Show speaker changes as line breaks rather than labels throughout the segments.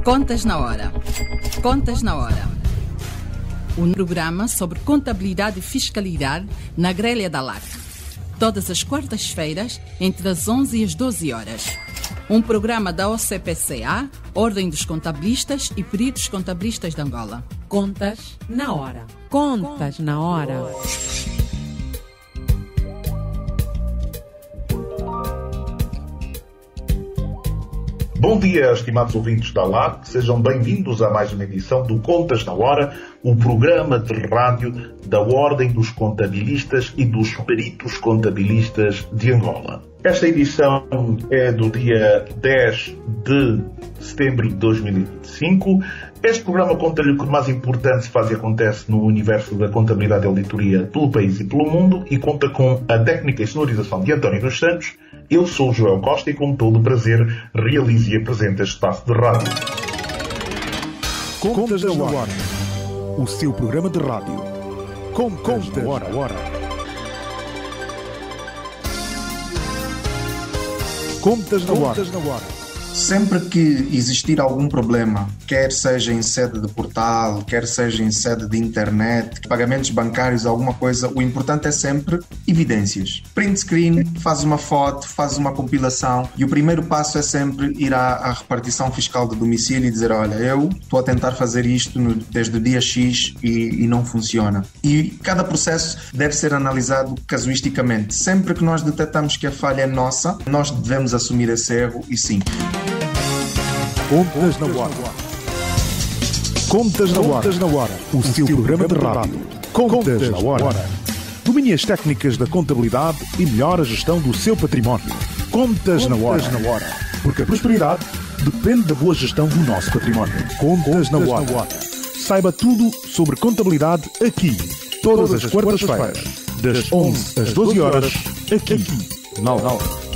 Contas na Hora. Contas na Hora. Um programa sobre contabilidade e fiscalidade na grelha da LAC. Todas as quartas-feiras, entre as 11 e as 12 horas. Um programa da OCPCA, Ordem dos Contabilistas e Peritos Contabilistas de Angola.
Contas na Hora. Contas na Hora.
Bom dia, estimados ouvintes da LAC. Sejam bem-vindos a mais uma edição do Contas na Hora, o programa de rádio da Ordem dos Contabilistas e dos Peritos Contabilistas de Angola. Esta edição é do dia 10 de setembro de 2025. Este programa conta-lhe o que mais importante se faz e acontece no universo da contabilidade e auditoria pelo país e pelo mundo e conta com a técnica e sonorização de António dos Santos. Eu sou o Joel Costa e, com todo o prazer, realizo e apresento este espaço de rádio.
Contas na Hora, o seu programa de rádio. Contas na Hora. Contas na Hora.
Sempre que existir algum problema, quer seja em sede de portal, quer seja em sede de internet, pagamentos bancários, alguma coisa, o importante é sempre evidências. Print screen, faz uma foto, faz uma compilação e o primeiro passo é sempre ir à repartição fiscal de domicílio e dizer: olha, eu estou a tentar fazer isto desde o dia X e não funciona. E cada processo deve ser analisado casuisticamente. Sempre que nós detectamos que a falha é nossa, nós devemos assumir esse erro e sim.
Contas na Hora. Contas na Hora, o seu programa de rádio. Contas na Hora. Domine as técnicas da contabilidade e melhore a gestão do seu património. Contas na Hora. Porque a prosperidade depende da boa gestão do nosso património. Contas na Hora. Saiba tudo sobre contabilidade aqui, todas as quartas-feiras, das 11 às 12 horas, aqui, na LAC.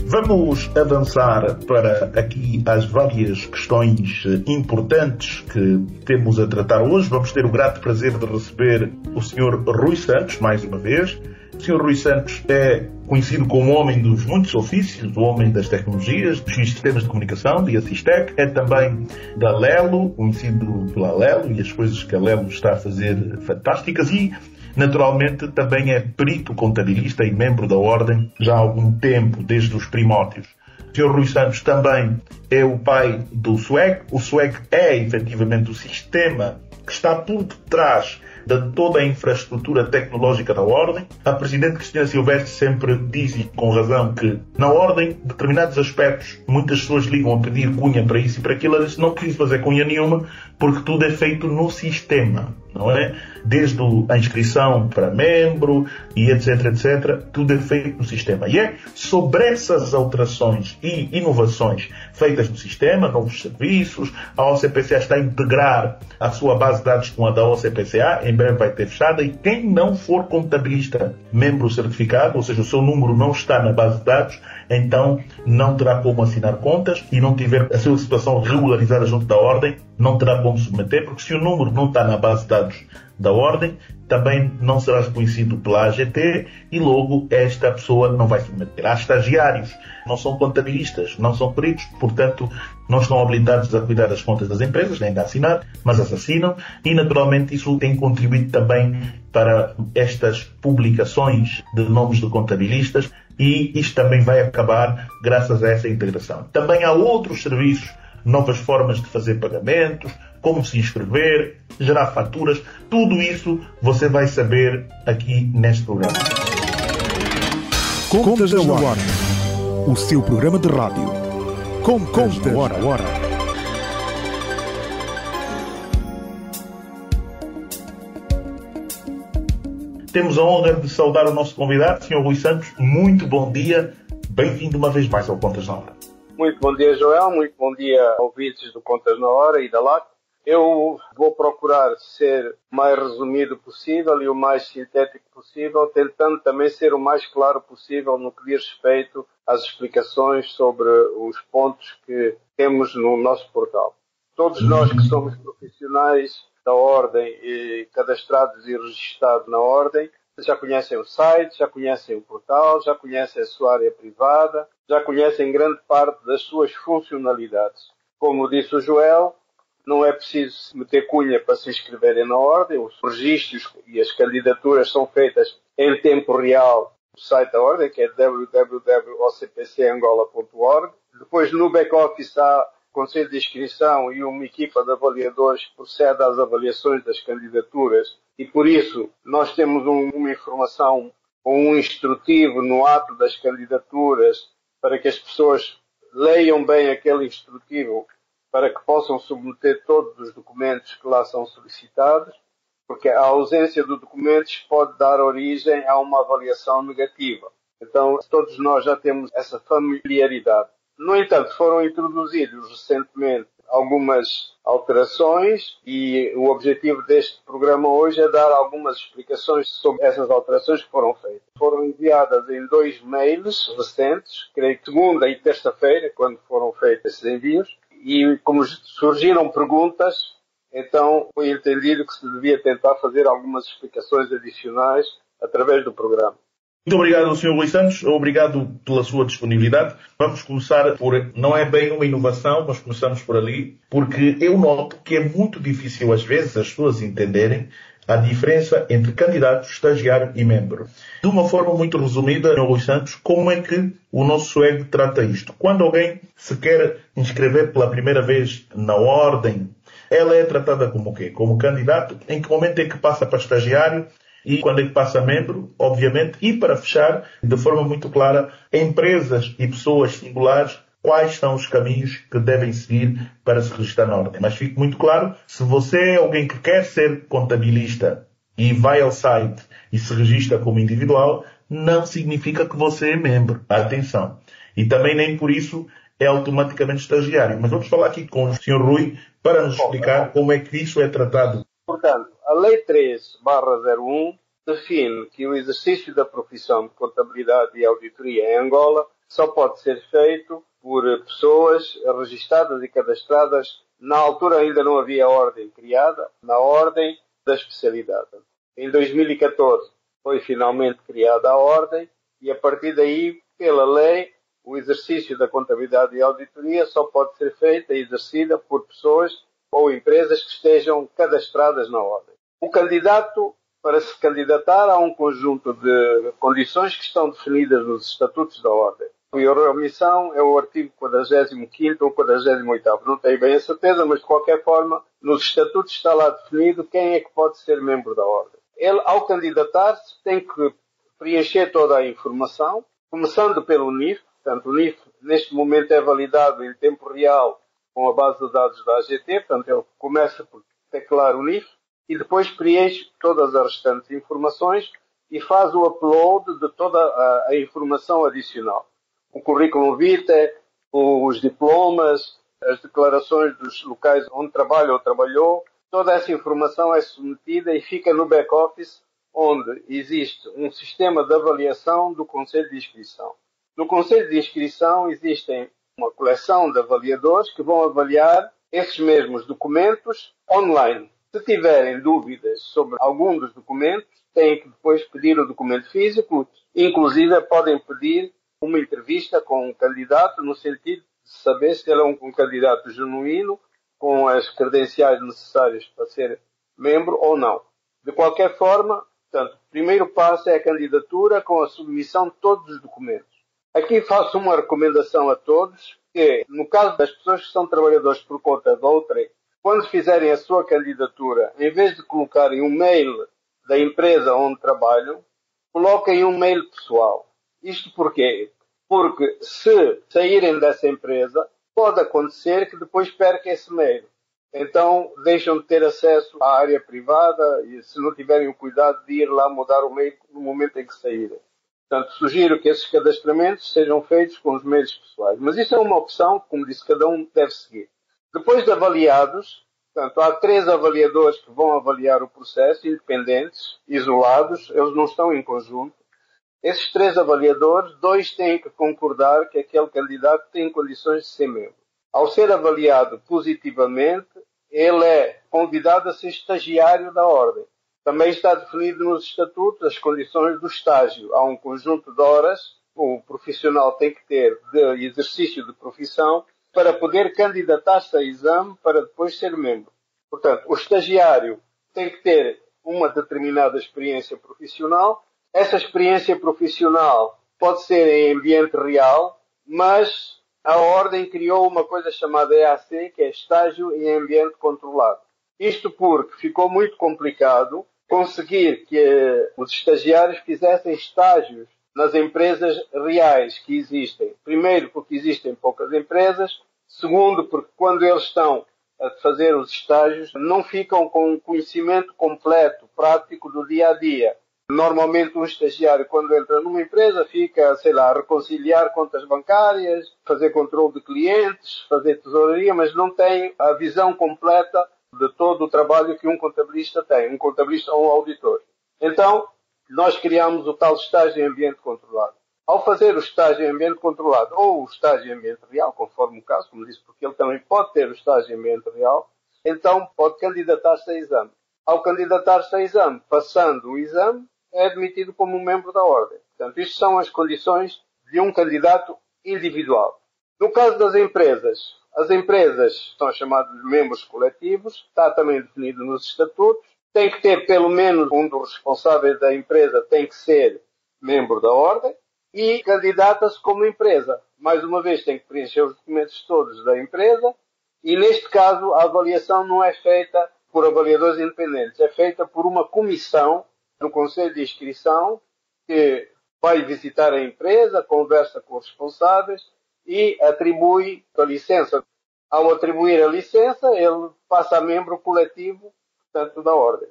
Vamos avançar para aqui as várias questões importantes que temos a tratar hoje. Vamos ter o grato prazer de receber o Sr. Rui Santos, mais uma vez. O Sr. Rui Santos é conhecido como o homem dos muitos ofícios, o homem das tecnologias, dos sistemas de comunicação, de Assistec. É também da Lelo, conhecido pela Lelo e as coisas que a Lelo está a fazer fantásticas. E naturalmente, também é perito contabilista e membro da Ordem já há algum tempo, desde os primórdios. O Sr. Rui Santos também é o pai do SWAG. O SWAG é, efetivamente, o sistema que está por detrás de toda a infraestrutura tecnológica da Ordem. A Presidente Cristina Silvestre sempre diz, e com razão, que na Ordem, determinados aspectos, muitas pessoas ligam a pedir cunha para isso e para aquilo. Ela disse: não preciso fazer cunha nenhuma, porque tudo é feito no sistema, não é? Desde a inscrição para membro e etc, tudo é feito no sistema. E é sobre essas alterações e inovações feitas no sistema, novos serviços, a OCPCA está a integrar a sua base de dados com a da OCPCA, em breve vai ter fechada, e quem não for contabilista membro certificado, ou seja, o seu número não está na base de dados, então não terá como assinar contas e não tiver a sua situação regularizada junto da Ordem, não terá como submeter, porque se o número não está na base de dados da Ordem, também não será reconhecido pela AGT e logo esta pessoa não vai submeter. Há estagiários, não são contabilistas, não são peritos, portanto não estão habilitados a cuidar das contas das empresas, nem de assinar, mas as assinam e naturalmente isso tem contribuído também para estas publicações de nomes de contabilistas e isto também vai acabar graças a essa integração. Também há outros serviços, novas formas de fazer pagamentos, como se inscrever, gerar faturas, tudo isso você vai saber aqui neste programa.
Contas na Hora, o seu programa de rádio. Contas na Hora.
Temos a honra de saudar o nosso convidado, Sr. Rui Santos. Muito bom dia, bem-vindo uma vez mais ao Contas na Hora.
Muito bom dia, Joel. Muito bom dia, ouvintes do Contas na Hora e da LAC. Eu vou procurar ser o mais resumido possível e o mais sintético possível, tentando também ser o mais claro possível no que diz respeito às explicações sobre os pontos que temos no nosso portal. Todos nós que somos profissionais da Ordem e cadastrados e registados na Ordem, já conhecem o site, já conhecem o portal, já conhecem a sua área privada, já conhecem grande parte das suas funcionalidades. Como disse o Joel, não é preciso meter cunha para se inscreverem na Ordem, os registros e as candidaturas são feitas em tempo real no site da Ordem, que é www.ocpcangola.org. Depois, no back-office, há Conselho de Inscrição e uma equipa de avaliadores que procede às avaliações das candidaturas e, por isso, nós temos uma informação ou um instrutivo no ato das candidaturas para que as pessoas leiam bem aquele instrutivo para que possam submeter todos os documentos que lá são solicitados, porque a ausência de documentos pode dar origem a uma avaliação negativa. Então, todos nós já temos essa familiaridade. No entanto, foram introduzidos recentemente algumas alterações e o objetivo deste programa hoje é dar algumas explicações sobre essas alterações que foram feitas. Foram enviadas em 2 mails recentes, creio que segunda e terça-feira, quando foram feitos esses envios, e como surgiram perguntas, então foi entendido que se devia tentar fazer algumas explicações adicionais através do programa.
Muito obrigado, Sr. Rui Santos. Obrigado pela sua disponibilidade. Vamos começar por, não é bem uma inovação, mas começamos por ali, porque eu noto que é muito difícil, às vezes, as pessoas entenderem a diferença entre candidato, estagiário e membro. De uma forma muito resumida, Sr. Rui Santos, como é que o nosso SUEG trata isto? Quando alguém se quer inscrever pela primeira vez na Ordem, ela é tratada como o quê? Como candidato? Em que momento é que passa para estagiário? E quando é que passa membro, obviamente, e para fechar, de forma muito clara, empresas e pessoas singulares, quais são os caminhos que devem seguir para se registrar na Ordem. Mas fique muito claro, se você é alguém que quer ser contabilista e vai ao site e se registra como individual, não significa que você é membro. Atenção. E também nem por isso é automaticamente estagiário. Mas vamos falar aqui com o Sr. Rui para nos explicar como é que isso é tratado.
Portanto, a Lei 3/01 define que o exercício da profissão de contabilidade e auditoria em Angola só pode ser feito por pessoas registadas e cadastradas. Na altura ainda não havia ordem criada, na ordem da especialidade. Em 2014 foi finalmente criada a ordem e a partir daí, pela lei, o exercício da contabilidade e auditoria só pode ser feita e exercida por pessoas ou empresas que estejam cadastradas na ordem. O candidato, para se candidatar, há um conjunto de condições que estão definidas nos estatutos da ordem. E a omissão é o artigo 45º ou 48º. Não tenho bem a certeza, mas de qualquer forma, nos estatutos está lá definido quem é que pode ser membro da ordem. Ele, ao candidatar-se, tem que preencher toda a informação, começando pelo NIF. Portanto, o NIF, neste momento, é validado em tempo real com a base de dados da AGT. Portanto, ele começa por teclar o NIF e depois preenche todas as restantes informações e faz o upload de toda a informação adicional. O currículo vitae, os diplomas, as declarações dos locais onde trabalha ou trabalhou. Toda essa informação é submetida e fica no back-office, onde existe um sistema de avaliação do Conselho de Inscrição. No Conselho de Inscrição existem uma coleção de avaliadores que vão avaliar esses mesmos documentos online. Se tiverem dúvidas sobre algum dos documentos, têm que depois pedir o documento físico. Inclusive, podem pedir uma entrevista com um candidato no sentido de saber se ele é um candidato genuíno, com as credenciais necessárias para ser membro ou não. De qualquer forma, portanto, o primeiro passo é a candidatura com a submissão de todos os documentos. Aqui faço uma recomendação a todos, que no caso das pessoas que são trabalhadores por conta de outrem, quando fizerem a sua candidatura, em vez de colocarem um mail da empresa onde trabalham, coloquem um mail pessoal. Isto porquê? Porque se saírem dessa empresa, pode acontecer que depois percam esse mail. Então, deixam de ter acesso à área privada e se não tiverem o cuidado de ir lá mudar o mail no momento em que saírem. Portanto, sugiro que esses cadastramentos sejam feitos com os mails pessoais. Mas isso é uma opção, como disse, cada um deve seguir. Depois de avaliados, portanto, há 3 avaliadores que vão avaliar o processo, independentes, isolados, eles não estão em conjunto. Esses 3 avaliadores, 2 têm que concordar que aquele candidato tem condições de ser membro. Ao ser avaliado positivamente, ele é convidado a ser estagiário da Ordem. Também está definido nos estatutos as condições do estágio. Há um conjunto de horas que o profissional tem que ter de exercício de profissão para poder candidatar-se a exame para depois ser membro. Portanto, o estagiário tem que ter uma determinada experiência profissional. Essa experiência profissional pode ser em ambiente real, mas a Ordem criou uma coisa chamada EAC, que é estágio em ambiente controlado. Isto porque ficou muito complicado conseguir que os estagiários fizessem estágios nas empresas reais que existem. Primeiro, porque existem poucas empresas. Segundo, porque quando eles estão a fazer os estágios, não ficam com o conhecimento completo, prático do dia a dia. Normalmente um estagiário, quando entra numa empresa, fica, a reconciliar contas bancárias, fazer controle de clientes, fazer tesouraria, mas não tem a visão completa de todo o trabalho que um contabilista tem, um contabilista ou um auditor. Então, nós criamos o tal estágio em ambiente controlado. Ao fazer o estágio em ambiente controlado ou o estágio em ambiente real, conforme o caso, como disse, porque ele também pode ter o estágio em ambiente real, então pode candidatar-se a exame. Ao candidatar-se a exame, passando o exame, é admitido como um membro da Ordem. Portanto, isto são as condições de um candidato individual. No caso das empresas, as empresas são chamadas de membros coletivos, está também definido nos estatutos, tem que ter pelo menos um dos responsáveis da empresa, tem que ser membro da Ordem e candidata-se como empresa. Mais uma vez tem que preencher os documentos todos da empresa e neste caso a avaliação não é feita por avaliadores independentes, é feita por uma comissão no Conselho de Inscrição que vai visitar a empresa, conversa com os responsáveis e atribui a licença. Ao atribuir a licença, ele passa a membro coletivo, portanto, da Ordem.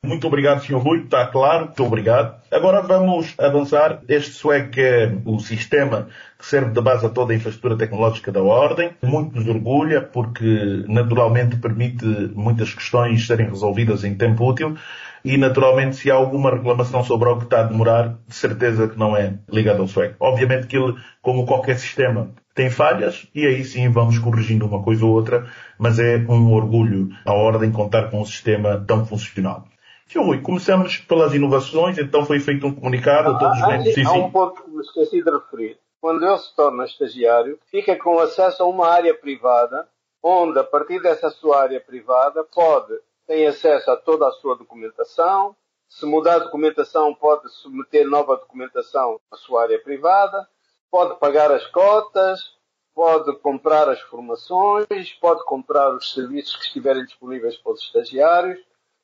Muito obrigado, Sr. Rui. Está claro. Muito obrigado. Agora vamos avançar. Este SWEG é o sistema que serve de base a toda a infraestrutura tecnológica da Ordem. Muito nos orgulha porque, naturalmente, permite muitas questões serem resolvidas em tempo útil. E, naturalmente, se há alguma reclamação sobre algo que está a demorar, de certeza que não é ligado ao SWEG. Obviamente que ele, como qualquer sistema, tem falhas e aí sim vamos corrigindo uma coisa ou outra, mas é um orgulho à Ordem contar com um sistema tão funcional. Sr. Rui, começamos pelas inovações, então foi feito um comunicado a todos os membros.
Há um ponto que me esqueci de referir. Quando ele se torna estagiário, fica com acesso a uma área privada, onde, a partir dessa sua área privada, tem acesso a toda a sua documentação. Se mudar a documentação, pode submeter nova documentação à sua área privada, pode pagar as cotas, pode comprar as formações, pode comprar os serviços que estiverem disponíveis para os estagiários,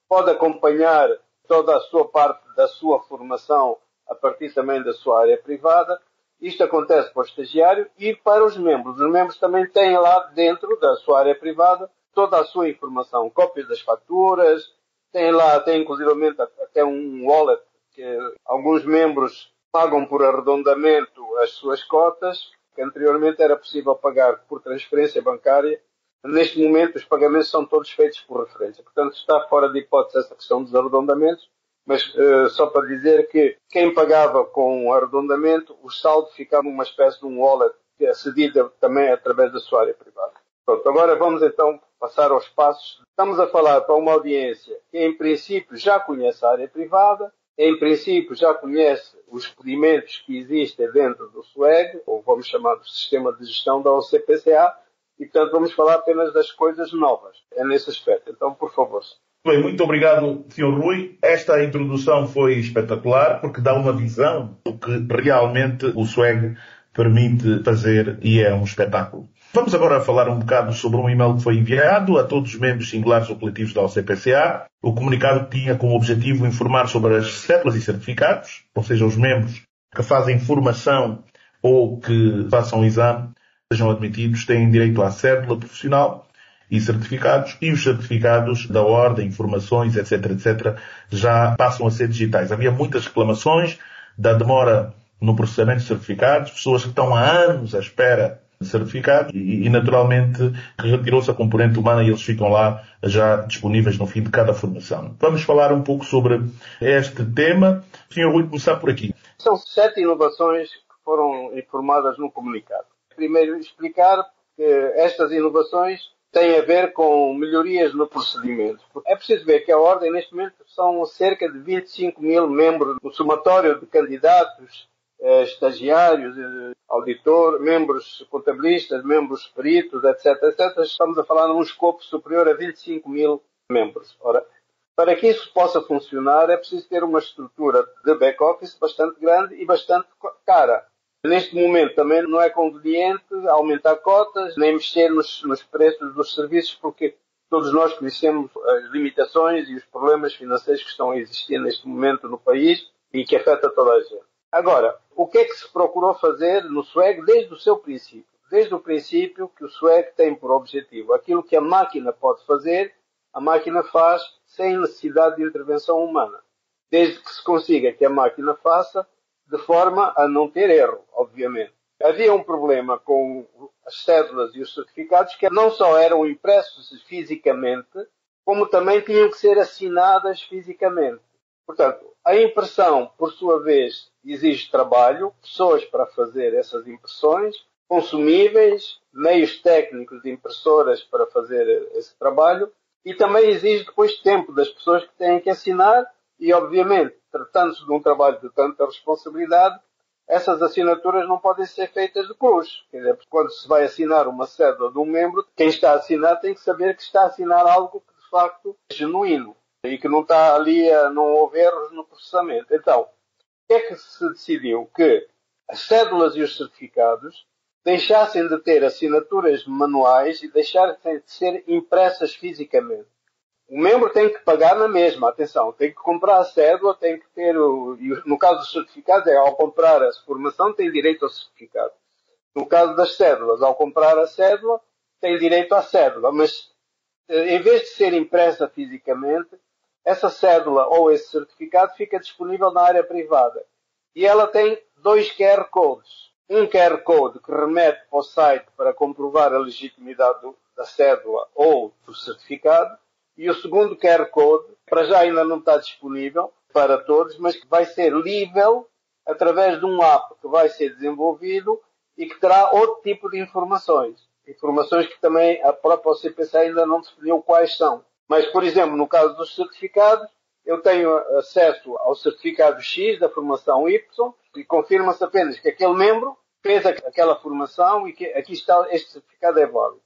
pode acompanhar toda a sua parte da sua formação a partir também da sua área privada. Isto acontece para o estagiário e para os membros. Os membros também têm lá dentro da sua área privada toda a sua informação, cópias das faturas, tem inclusivamente até um wallet que alguns membros pagam por arredondamento as suas cotas, que anteriormente era possível pagar por transferência bancária. Neste momento os pagamentos são todos feitos por referência. Portanto, está fora de hipótese essa questão dos arredondamentos, mas só para dizer que quem pagava com arredondamento, o saldo ficava numa espécie de um wallet que é cedido também através da sua área privada. Pronto, agora vamos então passar aos passos. Estamos a falar para uma audiência que em princípio já conhece a área privada, em princípio já conhece os pedimentos que existem dentro do SWEG, ou vamos chamar do Sistema de Gestão da OCPCA, e portanto vamos falar apenas das coisas novas. É nesse aspecto. Então, por favor.
Bem, muito obrigado, Sr. Rui. Esta introdução foi espetacular porque dá uma visão do que realmente o SWEG permite fazer e é um espetáculo. Vamos agora falar um bocado sobre um e-mail que foi enviado a todos os membros singulares ou coletivos da OCPCA. O comunicado tinha como objetivo informar sobre as cédulas e certificados, ou seja, os membros que fazem formação ou que façam exame, sejam admitidos, têm direito à cédula profissional e certificados, e os certificados da Ordem, informações, etc., já passam a ser digitais. Havia muitas reclamações da demora no processamento de certificados, pessoas que estão há anos à espera de certificados e naturalmente retirou-se a componente humana e eles ficam lá já disponíveis no fim de cada formação. Vamos falar um pouco sobre este tema. Sr. Rui, começar por aqui.
São 7 inovações que foram informadas no comunicado. Primeiro, explicar que estas inovações tem a ver com melhorias no procedimento. É preciso ver que a Ordem, neste momento, são cerca de 25 mil membros do somatório de candidatos, estagiários, auditor, membros contabilistas, membros peritos, etc, etc. Estamos a falar num escopo superior a 25 mil membros. Ora, para que isso possa funcionar, é preciso ter uma estrutura de back-office bastante grande e bastante cara. Neste momento também não é conveniente aumentar cotas, nem mexer nos preços dos serviços, porque todos nós conhecemos as limitações e os problemas financeiros que estão a existir neste momento no país e que afeta toda a gente. Agora, o que é que se procurou fazer no SWAG desde o seu princípio? Desde o princípio que o SWAG tem por objetivo aquilo que a máquina pode fazer, a máquina faz sem necessidade de intervenção humana. Desde que se consiga que a máquina faça de forma a não ter erro, obviamente. Havia um problema com as cédulas e os certificados que não só eram impressos fisicamente, como também tinham que ser assinadas fisicamente. Portanto, a impressão, por sua vez, exige trabalho, pessoas para fazer essas impressões, consumíveis, meios técnicos de impressoras para fazer esse trabalho, e também exige depois tempo das pessoas que têm que assinar e, obviamente, tratando-se de um trabalho de tanta responsabilidade, essas assinaturas não podem ser feitas de cruz. Quer dizer, quando se vai assinar uma cédula de um membro, quem está a assinar tem que saber que está a assinar algo que, de facto, é genuíno e que não está ali, não houve erros no processamento. Então, o que é que se decidiu? Que as cédulas e os certificados deixassem de ter assinaturas manuais e deixassem de ser impressas fisicamente. O membro tem que pagar na mesma, atenção, tem que comprar a cédula, tem que ter, no caso dos certificados, ao comprar a formação tem direito ao certificado. No caso das cédulas, ao comprar a cédula, tem direito à cédula, mas em vez de ser impressa fisicamente, essa cédula ou esse certificado fica disponível na área privada. E ela tem 2 QR Codes. Um QR Code que remete para o site para comprovar a legitimidade da cédula ou do certificado, e o segundo QR Code, para já ainda não está disponível para todos, mas que vai ser lível através de um app que vai ser desenvolvido e que terá outro tipo de informações. Informações que também a própria OCPC ainda não definiu quais são. Mas, por exemplo, no caso dos certificados, eu tenho acesso ao certificado X da formação Y e confirma-se apenas que aquele membro fez aquela formação e que aqui está, este certificado é válido.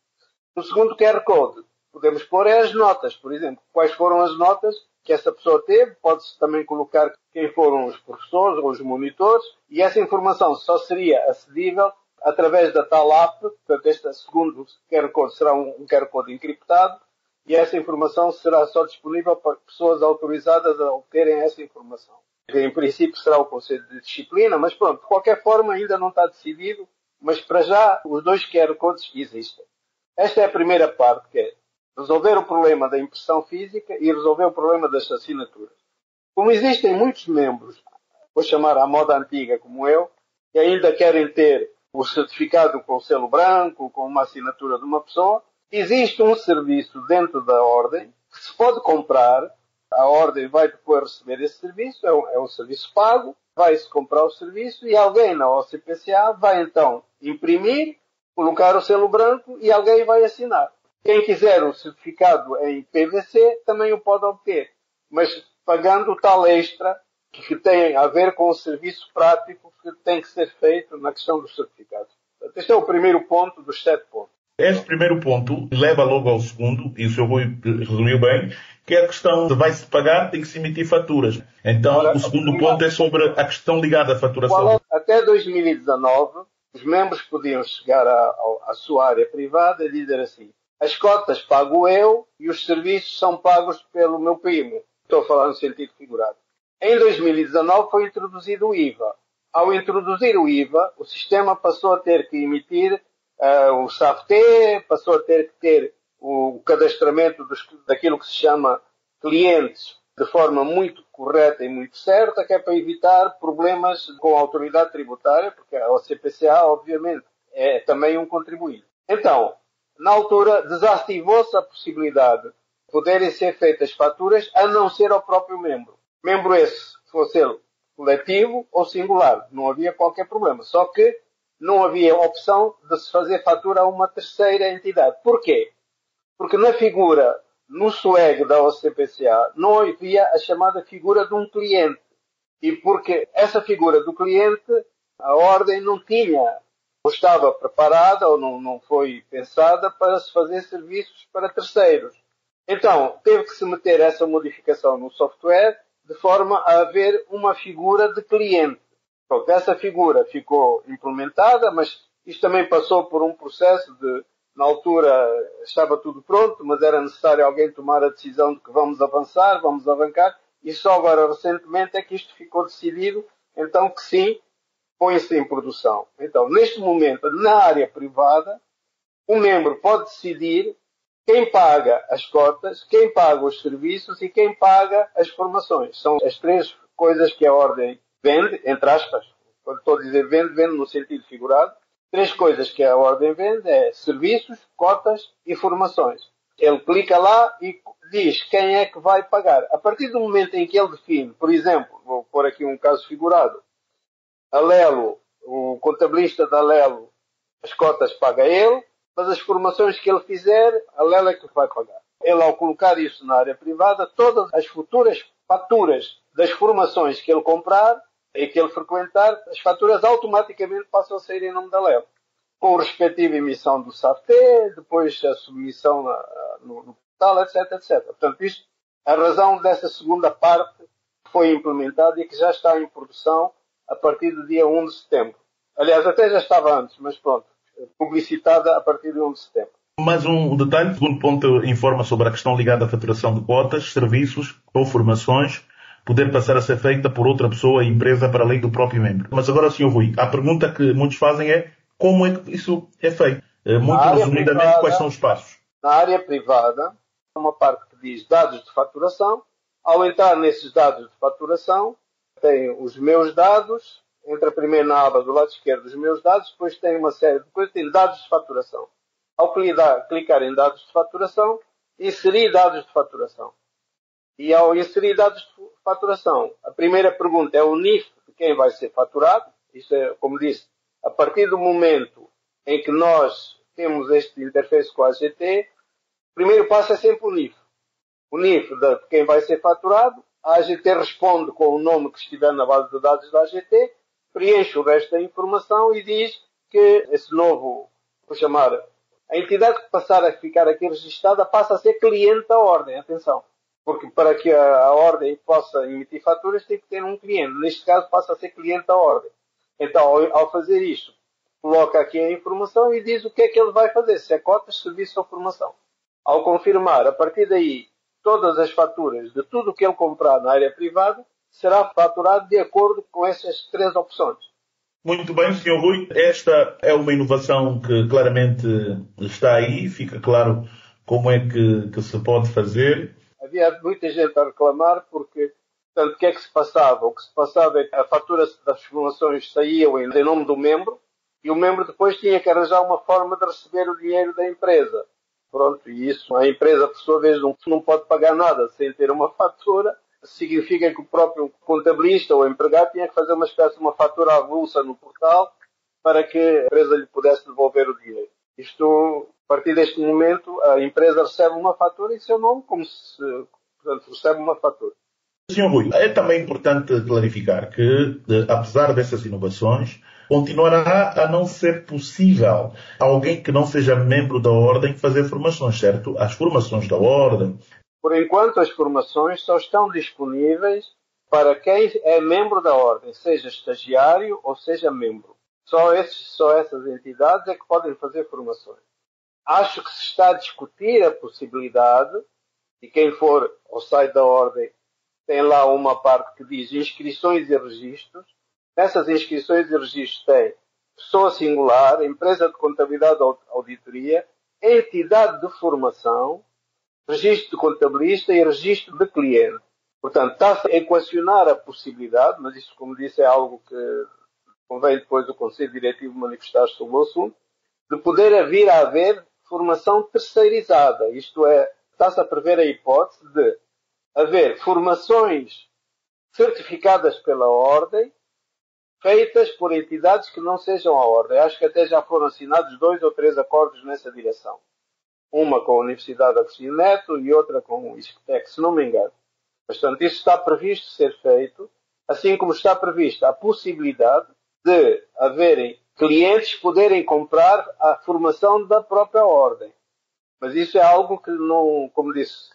No segundo QR Code, podemos pôr as notas, por exemplo. Quais foram as notas que essa pessoa teve? Pode-se também colocar quem foram os professores ou os monitores. E essa informação só seria acessível através da tal app. Portanto, este segundo QR Code será um QR Code encriptado. E essa informação será só disponível para pessoas autorizadas a obterem essa informação. Em princípio será o Conselho de Disciplina, mas pronto, de qualquer forma ainda não está decidido. Mas para já os 2 QR Codes existem. Esta é a primeira parte, que é resolver o problema da impressão física e resolver o problema das assinaturas. Como existem muitos membros, vou chamar à moda antiga como eu, que ainda querem ter o certificado com o selo branco, com uma assinatura de uma pessoa, existe um serviço dentro da Ordem que se pode comprar. A Ordem vai depois receber esse serviço, é um serviço pago, vai-se comprar o serviço e alguém na OCPCA vai então imprimir, colocar o selo branco e alguém vai assinar. Quem quiser o certificado em PVC também o pode obter, mas pagando o tal extra que tem a ver com o serviço prático que tem que ser feito na questão dos certificados. Este é o primeiro ponto dos 7 pontos.
Este primeiro ponto leva logo ao segundo, e o Sr. Rui resumiu bem, que é a questão de vai-se pagar, tem que se emitir faturas. Então, o segundo ponto é sobre a questão ligada à faturação.
Até 2019, os membros podiam chegar à sua área privada e dizer assim: as cotas pago eu e os serviços são pagos pelo meu primo. Estou a falar no sentido figurado. Em 2019 foi introduzido o IVA. Ao introduzir o IVA, o sistema passou a ter que emitir o SAFT, passou a ter que ter o cadastramento daquilo que se chama clientes de forma muito correta e muito certa, que é para evitar problemas com a autoridade tributária, porque a OCPCA, obviamente, é também um contribuinte. Então, na altura, desativou-se a possibilidade de poderem ser feitas faturas a não ser ao próprio membro. Membro esse, fosse ele coletivo ou singular. Não havia qualquer problema. Só que não havia opção de se fazer fatura a uma terceira entidade. Porquê? Porque na figura, no SUEG da OCPCA, não havia a chamada figura de um cliente. E porque essa figura do cliente, a ordem não tinha, ou estava preparada, ou não foi pensada para se fazer serviços para terceiros. Então, teve que se meter essa modificação no software de forma a haver uma figura de cliente. Pronto, essa figura ficou implementada, mas isto também passou por um processo de, na altura estava tudo pronto, mas era necessário alguém tomar a decisão de que vamos avançar, vamos arrancar, e só agora recentemente é que isto ficou decidido, então que sim, põe-se em produção. Então, neste momento, na área privada, o membro pode decidir quem paga as cotas, quem paga os serviços e quem paga as formações. São as três coisas que a ordem vende, entre aspas. Quando estou a dizer vende, vende no sentido figurado. Três coisas que a ordem vende é serviços, cotas e formações. Ele clica lá e diz quem é que vai pagar. A partir do momento em que ele define, por exemplo, vou pôr aqui um caso figurado, a Lelo, o contabilista da Lelo, as cotas paga ele, mas as formações que ele fizer, a Lelo é que vai pagar. Ele, ao colocar isso na área privada, todas as futuras faturas das formações que ele comprar e que ele frequentar, as faturas automaticamente passam a sair em nome da Lelo, com a respectiva emissão do SAFT, depois a submissão no portal, etc, etc. Portanto, isto, a razão dessa segunda parte foi implementada e que já está em produção a partir do dia 1 de setembro. Aliás, até já estava antes, mas pronto, publicitada a partir de 1 de setembro.
Mais um detalhe, o segundo ponto informa sobre a questão ligada à faturação de cotas, serviços ou formações, poder passar a ser feita por outra pessoa, empresa, para além do próprio membro. Mas agora, Sr. Rui, a pergunta que muitos fazem é como é que isso é feito? Muito resumidamente, privada, quais são os passos?
Na área privada, uma parte que diz dados de faturação. Ao entrar nesses dados de faturação, tem os meus dados, entra primeiro na aba do lado esquerdo os meus dados, depois tem uma série de coisas, tem dados de faturação. Ao clicar em dados de faturação, inserir dados de faturação. E ao inserir dados de faturação, a primeira pergunta é o NIF de quem vai ser faturado. Isso é, como disse, a partir do momento em que nós temos este interface com a AGT, o primeiro passo é sempre o NIF. O NIF de quem vai ser faturado, a AGT responde com o nome que estiver na base de dados da AGT, preenche o resto da informação e diz que esse novo, vou chamar, a entidade que passar a ficar aqui registada passa a ser cliente da ordem. Atenção. Porque para que a ordem possa emitir faturas tem que ter um cliente. Neste caso passa a ser cliente da ordem. Então, ao fazer isto, coloca aqui a informação e diz o que é que ele vai fazer. Se é cotas, serviço ou formação. Ao confirmar, a partir daí, todas as faturas de tudo o que ele comprar na área privada será faturado de acordo com essas três opções.
Muito bem, Sr. Rui. Esta é uma inovação que claramente está aí. Fica claro como é que se pode fazer.
Havia muita gente a reclamar porque, portanto, o que é que se passava? O que se passava é que a fatura das formações saía em nome do membro e o membro depois tinha que arranjar uma forma de receber o dinheiro da empresa. Pronto, e isso, a empresa, por sua vez, não pode pagar nada sem ter uma fatura. Significa que o próprio contabilista ou empregado tinha que fazer uma espécie de uma fatura avulsa no portal para que a empresa lhe pudesse devolver o dinheiro. Isto, a partir deste momento, a empresa recebe uma fatura em seu nome, como se, portanto, recebe uma fatura.
Sr. Rui, é também importante clarificar que, apesar dessas inovações, continuará a não ser possível alguém que não seja membro da ordem fazer formações, certo? As formações da ordem.
Por enquanto, as formações só estão disponíveis para quem é membro da ordem, seja estagiário ou seja membro. Só essas entidades é que podem fazer formações. Acho que se está a discutir a possibilidade, e quem for ao site da ordem tem lá uma parte que diz inscrições e registros. Nessas inscrições e registros tem pessoa singular, empresa de contabilidade ou auditoria, entidade de formação, registro de contabilista e registro de cliente. Portanto, está-se a equacionar a possibilidade, mas isso, como disse, é algo que convém depois o Conselho Diretivo manifestar sobre o assunto, de poder vir a haver formação terceirizada. Isto é, está-se a prever a hipótese de haver formações certificadas pela ordem, feitas por entidades que não sejam a ordem. Acho que até já foram assinados 2 ou 3 acordos nessa direção. uma com a Universidade Agostinho Neto e outra com o ISCTEC, se não me engano. Portanto, isso está previsto ser feito, assim como está prevista a possibilidade de haverem clientes poderem comprar a formação da própria ordem. Mas isso é algo que não, como disse,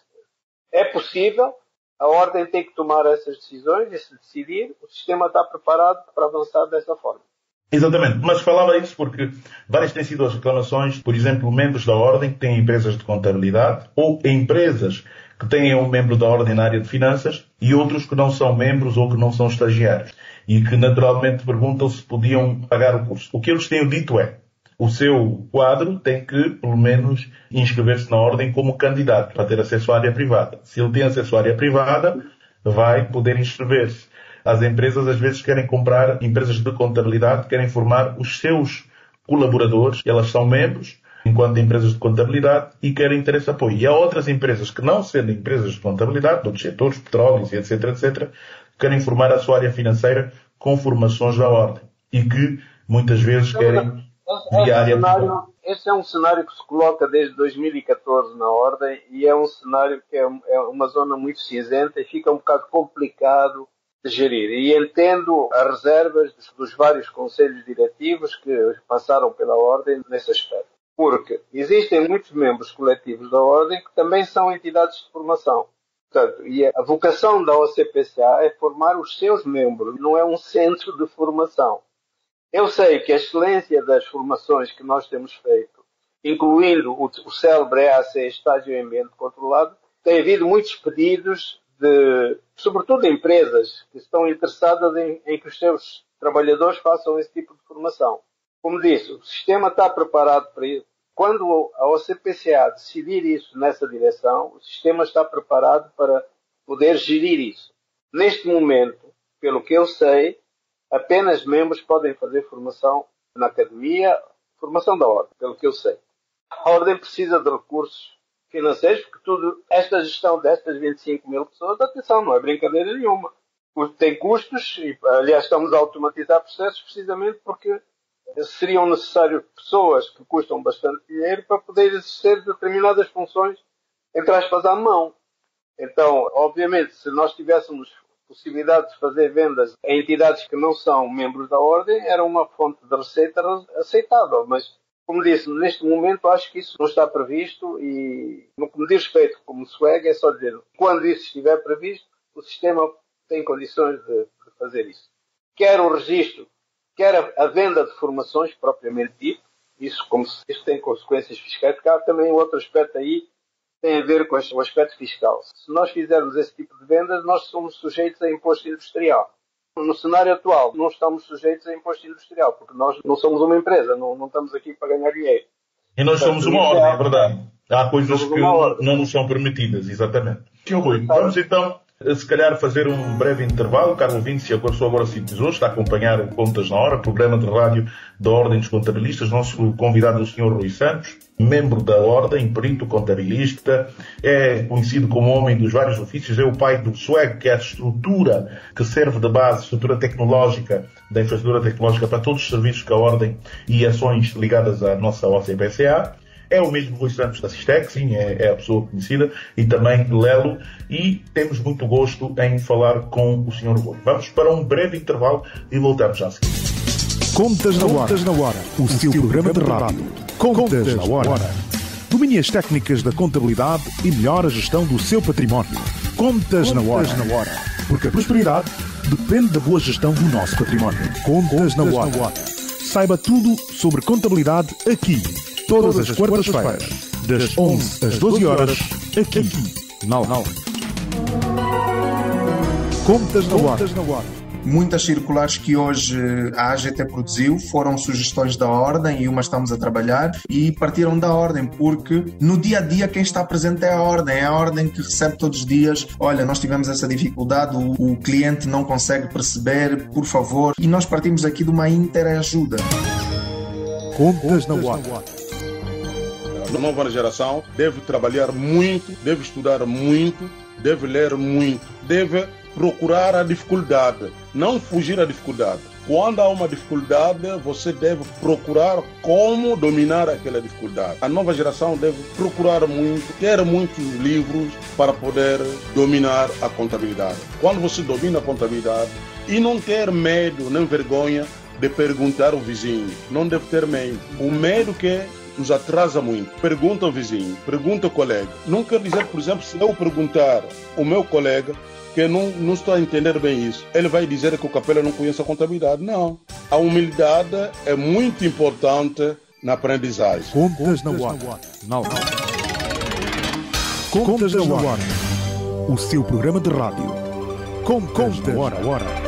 é possível, a ordem tem que tomar essas decisões e se decidir, o sistema está preparado para avançar dessa forma.
Exatamente, mas falava isso porque várias têm sido as reclamações, por exemplo, membros da ordem que têm empresas de contabilidade ou empresas que têm um membro da ordem na área de finanças e outros que não são membros ou que não são estagiários e que naturalmente perguntam se podiam pagar o curso. O que eles têm dito é, o seu quadro tem que, pelo menos, inscrever-se na ordem como candidato para ter acesso à área privada. Se ele tem acesso à área privada, vai poder inscrever-se. As empresas às vezes querem comprar, empresas de contabilidade, querem formar os seus colaboradores, elas são membros, enquanto empresas de contabilidade, e querem ter esse apoio. E há outras empresas que, não sendo empresas de contabilidade, de outros setores, petróleos, etc., etc., querem formar a sua área financeira com formações da ordem. E que, muitas vezes, querem via área privada.
Esse é um cenário que se coloca desde 2014 na ordem e é um cenário que é uma zona muito cinzenta e fica um bocado complicado de gerir. E entendo as reservas dos vários conselhos diretivos que passaram pela ordem nesse aspecto. Porque existem muitos membros coletivos da ordem que também são entidades de formação. Portanto, e a vocação da OCPCA é formar os seus membros, não é um centro de formação. Eu sei que a excelência das formações que nós temos feito, incluindo o célebre EAC, Estágio em Ambiente Controlado, tem havido muitos pedidos sobretudo de empresas que estão interessadas em que os seus trabalhadores façam esse tipo de formação. Como disse, o sistema está preparado para isso. Quando a OCPCA decidir isso nessa direção, o sistema está preparado para poder gerir isso. Neste momento, pelo que eu sei, apenas membros podem fazer formação na academia, formação da ordem, pelo que eu sei. A ordem precisa de recursos financeiros, porque esta gestão destas 25 mil pessoas, atenção, não é brincadeira nenhuma. Tem custos, e aliás estamos a automatizar processos precisamente porque seriam necessárias pessoas que custam bastante dinheiro para poder exercer determinadas funções, entre aspas, à mão. Então, obviamente, se nós tivéssemos possibilidade de fazer vendas a entidades que não são membros da ordem, era uma fonte de receita aceitável, mas como disse, neste momento acho que isso não está previsto e no que me diz respeito como SWAG é só dizer, quando isso estiver previsto, o sistema tem condições de fazer isso. Quer o registro, quer a venda de formações propriamente dito, isso tem consequências fiscais, porque há também outro aspecto aí que tem a ver com o aspecto fiscal. Se nós fizermos esse tipo de vendas, nós somos sujeitos a imposto industrial. No cenário atual, não estamos sujeitos a imposto industrial, porque nós não somos uma empresa, não estamos aqui para ganhar dinheiro.
E nós somos uma ordem, é verdade. Há coisas que não nos são permitidas, exatamente. Sr. Rui, vamos então, se calhar, fazer um breve intervalo. Caro ouvinte, se agora sintonizou, está a acompanhar o Contas na Hora, programa de rádio da Ordem dos Contabilistas. Nosso convidado é o Sr. Rui Santos, membro da Ordem, perito contabilista, é conhecido como homem dos vários ofícios, é o pai do SWAG, que é a estrutura que serve de base, estrutura tecnológica, da infraestrutura tecnológica para todos os serviços que a Ordem e ações ligadas à nossa OCPCA. É o mesmo Rui Santos da Sistec, sim, é a pessoa conhecida, e também Lelo, e temos muito gosto em falar com o Sr. Rui. Vamos para um breve intervalo e voltamos já a seguir.
Contas na Hora, o seu programa de rádio. Contas na Hora. Domine as técnicas da contabilidade e melhore a gestão do seu património. Contas na Hora. Porque a prosperidade depende da boa gestão do nosso património. Contas na Hora. Saiba tudo sobre contabilidade aqui. Todas as quartas-feiras, das 11 às 12 horas, aqui, na Hora. Contas na Hora.
Muitas circulares que hoje a AGT produziu foram sugestões da Ordem e umas estamos a trabalhar e partiram da Ordem, porque no dia a dia quem está presente é a Ordem que recebe todos os dias, olha, nós tivemos essa dificuldade, o cliente não consegue perceber, por favor, e nós partimos aqui de uma interajuda.
Contas na Hora.
A nova geração deve trabalhar muito, deve estudar muito, deve ler muito, deve procurar a dificuldade, não fugir à dificuldade. Quando há uma dificuldade, você deve procurar como dominar aquela dificuldade. A nova geração deve procurar muito, ter muitos livros para poder dominar a contabilidade. Quando você domina a contabilidade e não ter medo nem vergonha de perguntar ao vizinho, não deve ter medo. O medo que nos atrasa muito. Pergunta ao vizinho, pergunta ao colega. Não quer dizer, por exemplo, se eu perguntar ao meu colega que não estou a entender bem isso, ele vai dizer que o Capela não conhece a contabilidade. Não. A humildade é muito importante na aprendizagem.
Contas na hora. Contas na hora. O seu programa de rádio. Contas na hora.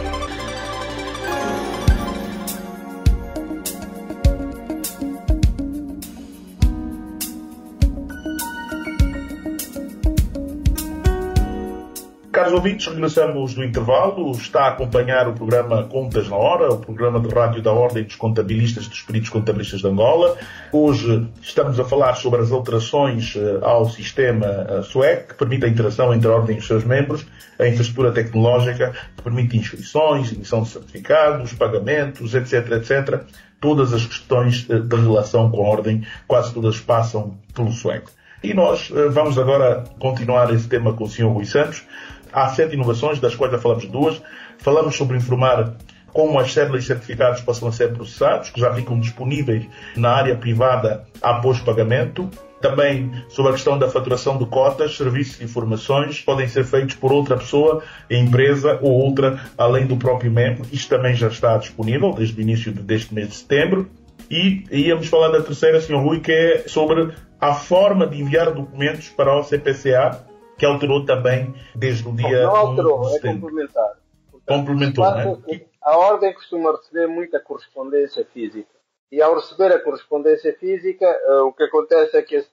Caros ouvintes, regressamos do intervalo. Está a acompanhar o programa Contas na Hora, o programa de rádio da Ordem dos Contabilistas dos Peritos Contabilistas de Angola. Hoje estamos a falar sobre as alterações ao sistema SUEC, que permite a interação entre a Ordem e os seus membros, a infraestrutura tecnológica, que permite inscrições, emissão de certificados, pagamentos, etc. Todas as questões de relação com a Ordem, quase todas passam pelo SUEC. E nós vamos agora continuar esse tema com o Sr. Rui Santos. Há 7 inovações, das quais já falamos 2. Falamos sobre informar como as cédulas e certificados passam a ser processados, que já ficam disponíveis na área privada após pagamento. Também sobre a questão da faturação de cotas, serviços e informações podem ser feitos por outra pessoa, empresa ou outra, além do próprio membro. Isto também já está disponível desde o início deste mês de setembro. E íamos falar da terceira, Sr. Rui, que é sobre a forma de enviar documentos para o CPCA, que alterou também desde o dia 1 de setembro.
Não alterou, é complementar. Portanto,
complementou,
claro,
né?
A Ordem costuma receber muita correspondência física. E ao receber a correspondência física, o que acontece é que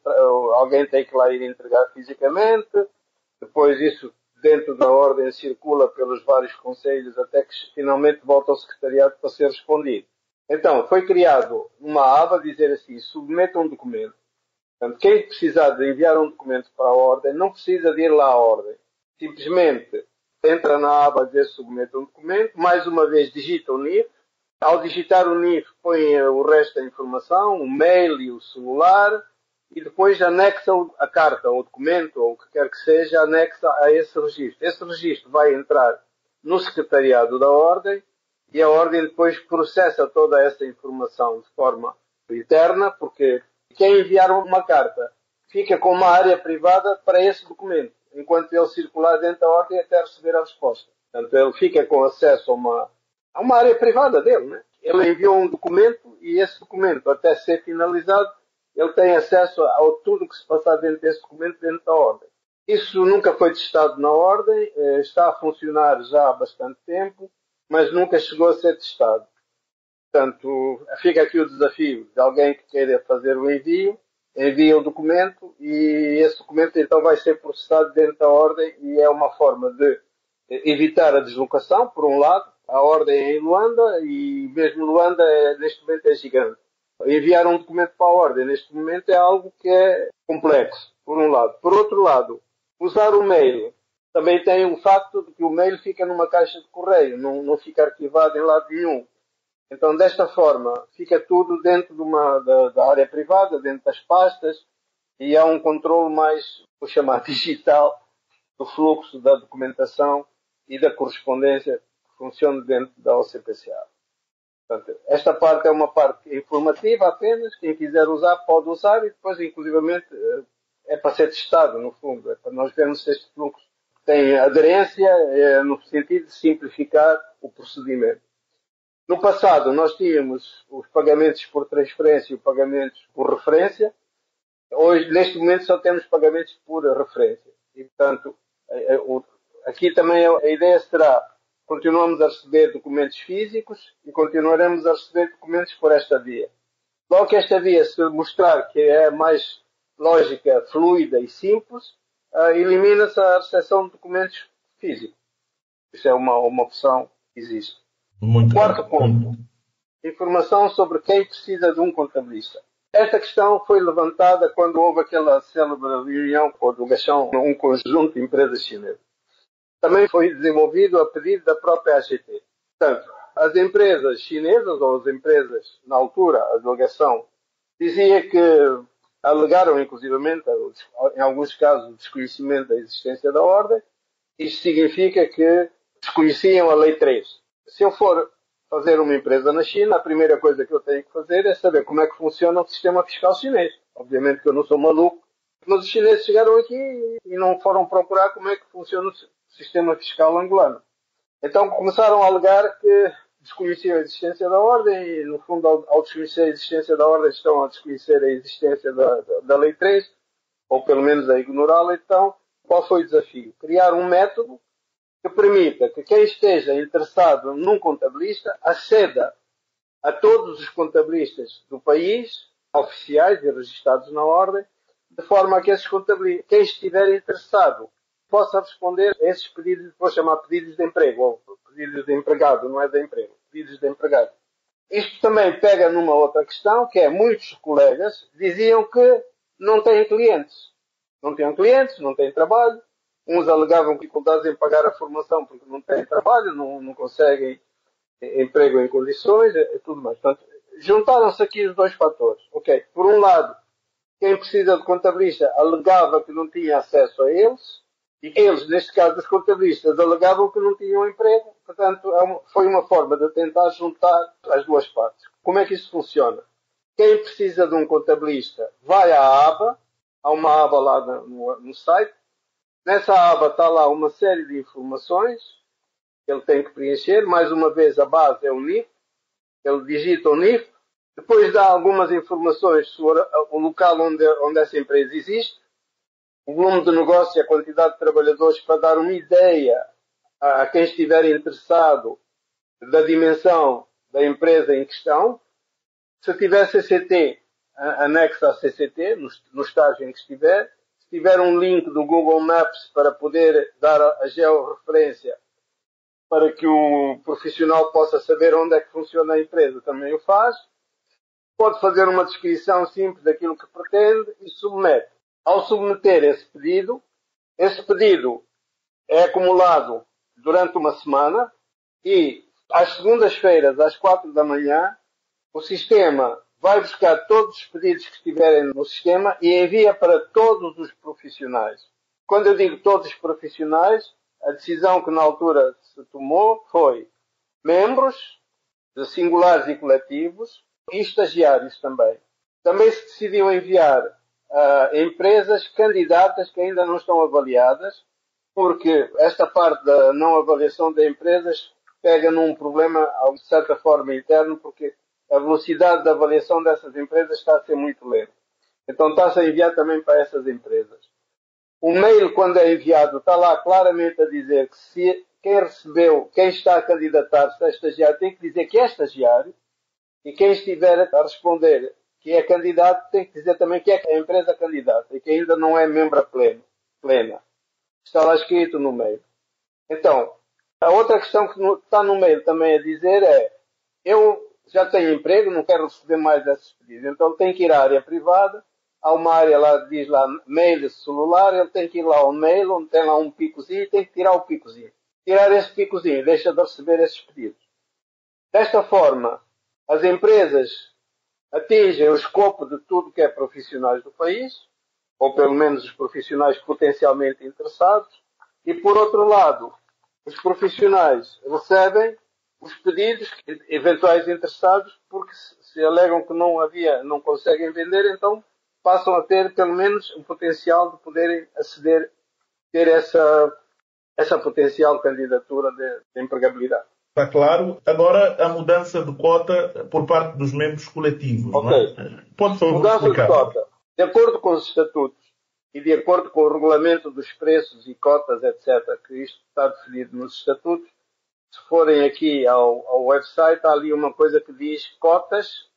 alguém tem que lá ir entregar fisicamente, depois isso dentro da Ordem circula pelos vários conselhos até que finalmente volta ao secretariado para ser respondido. Então, foi criado uma aba, dizer assim, submeta um documento. Portanto, quem precisar de enviar um documento para a Ordem, não precisa de ir lá à Ordem. Simplesmente entra na aba a dizer submeta um documento, mais uma vez digita o NIF. Ao digitar o NIF, põe o resto da informação, o mail e o celular, e depois anexa a carta, ou o documento, ou o que quer que seja, anexa a esse registro. Esse registro vai entrar no secretariado da Ordem, e a Ordem depois processa toda essa informação de forma interna, porque quem enviar uma carta fica com uma área privada para esse documento, enquanto ele circular dentro da Ordem até receber a resposta. Portanto, ele fica com acesso a uma área privada dele, né? Ele enviou um documento e esse documento, até ser finalizado, ele tem acesso a tudo que se passar dentro desse documento, dentro da Ordem. Isso nunca foi testado na Ordem, está a funcionar já há bastante tempo, mas nunca chegou a ser testado. Portanto, fica aqui o desafio de alguém que queira fazer o envio, envia o documento e esse documento então vai ser processado dentro da Ordem e é uma forma de evitar a deslocação, por um lado. A Ordem é em Luanda e mesmo Luanda neste momento é gigante. Enviar um documento para a Ordem neste momento é algo que é complexo, por um lado. Por outro lado, usar o mail também tem o facto de que o mail fica numa caixa de correio, não fica arquivado em lado nenhum. Então, desta forma, fica tudo dentro da área privada, dentro das pastas, e há um controle mais, vou chamar, digital, do fluxo da documentação e da correspondência que funciona dentro da OCPCA. Portanto, esta parte é uma parte informativa apenas, quem quiser usar pode usar e depois, inclusivamente, é para ser testado, no fundo, é para nós vermos se este fluxo tem aderência, no sentido de simplificar o procedimento. No passado, nós tínhamos os pagamentos por transferência e os pagamentos por referência. Hoje, neste momento, só temos pagamentos por referência. E, portanto, aqui também a ideia será continuamos a receber documentos físicos e continuaremos a receber documentos por esta via. Logo que esta via se mostrar que é mais lógica, fluida e simples, elimina-se a recepção de documentos físicos. Isso é uma opção que existe. Quarto ponto. Informação sobre quem precisa de um contabilista. Esta questão foi levantada quando houve aquela célebre reunião com o Gachão, um conjunto de empresas chinesas. Também foi desenvolvido a pedido da própria AGT. Portanto, As empresas chinesas, ou as empresas, na altura, a delegação, dizia que alegaram, inclusivamente, em alguns casos, o desconhecimento da existência da ordem. Isto significa que desconheciam a Lei 3. Se eu for fazer uma empresa na China, a primeira coisa que eu tenho que fazer é saber como é que funciona o sistema fiscal chinês. Obviamente que eu não sou maluco, mas os chineses chegaram aqui e não foram procurar como é que funciona o sistema fiscal angolano. Então começaram a alegar que desconheciam a existência da ordem e, no fundo, ao desconhecer a existência da ordem, estão a desconhecer a existência da Lei 3, ou pelo menos a ignorá-la. Então, qual foi o desafio? Criar um método que permita que quem esteja interessado num contabilista aceda a todos os contabilistas do país, oficiais e registados na ordem, de forma a que esses contabilistas, quem estiver interessado, possa responder a esses pedidos, vou chamar pedidos de emprego, ou pedidos de empregado, não é de emprego, pedidos de empregado. Isto também pega numa outra questão, que é muitos colegas diziam que não têm clientes. Não tinham clientes, não têm trabalho. Uns alegavam dificuldades em pagar a formação porque não têm trabalho, não conseguem emprego em condições, e tudo mais. Portanto, juntaram-se aqui os dois fatores. Ok, por um lado, quem precisa de contabilista alegava que não tinha acesso a eles, e eles, neste caso os contabilistas, alegavam que não tinham emprego. Portanto, foi uma forma de tentar juntar as duas partes. Como é que isso funciona? Quem precisa de um contabilista vai à aba, há uma aba lá no site. Nessa aba está lá uma série de informações que ele tem que preencher. Mais uma vez, a base é o NIF. Ele digita o NIF. Depois dá algumas informações sobre o local onde essa empresa existe, o volume de negócio e a quantidade de trabalhadores, para dar uma ideia a quem estiver interessado da dimensão da empresa em questão. Se tiver CCT, anexa a CCT, no estágio em que estiver. Se tiver um link do Google Maps para poder dar a georreferência para que o profissional possa saber onde é que funciona a empresa, também o faz. Pode fazer uma descrição simples daquilo que pretende e submete. Ao submeter esse pedido é acumulado durante uma semana e às segundas-feiras, às 4 da manhã, o sistema vai buscar todos os pedidos que estiverem no sistema e envia para todos os profissionais. Quando eu digo todos os profissionais, a decisão que na altura se tomou foi membros de singulares e coletivos e estagiários também. Também se decidiu enviar a empresas candidatas que ainda não estão avaliadas, porque esta parte da não avaliação de empresas pega num problema, de certa forma, interno, porque a velocidade da avaliação dessas empresas está a ser muito lenta. Então está-se a enviar também para essas empresas. O mail, quando é enviado, está lá claramente a dizer que se quem recebeu, quem está a candidatar-se a estagiário, tem que dizer que é estagiário, e quem estiver a responder que é candidato tem que dizer também que é a empresa candidata e que ainda não é membro plena. Está lá escrito no mail. Então, a outra questão que está no mail também a dizer é: eu já tenho emprego, não quero receber mais esses pedidos. Então tem que ir à área privada, há uma área lá, diz lá mail celular, ele tem que ir lá ao mail, onde tem lá um picozinho, e tem que tirar o picozinho. Tirar esse picozinho, deixa de receber esses pedidos. Desta forma, as empresas atingem o escopo de tudo que é profissionais do país, ou pelo menos os profissionais potencialmente interessados, e por outro lado, os profissionais recebem os pedidos eventuais interessados, porque se alegam que não conseguem vender, então passam a ter pelo menos o potencial de poderem aceder, ter essa potencial candidatura de empregabilidade.
Está claro. Agora, a mudança de cota por parte dos membros coletivos.
Ok.
Não é? Pode só
mudança
explicar.
de cota. De acordo com os estatutos e de acordo com o regulamento dos preços e cotas, etc., que isto está definido nos estatutos, se forem aqui ao website, há ali uma coisa que diz cotas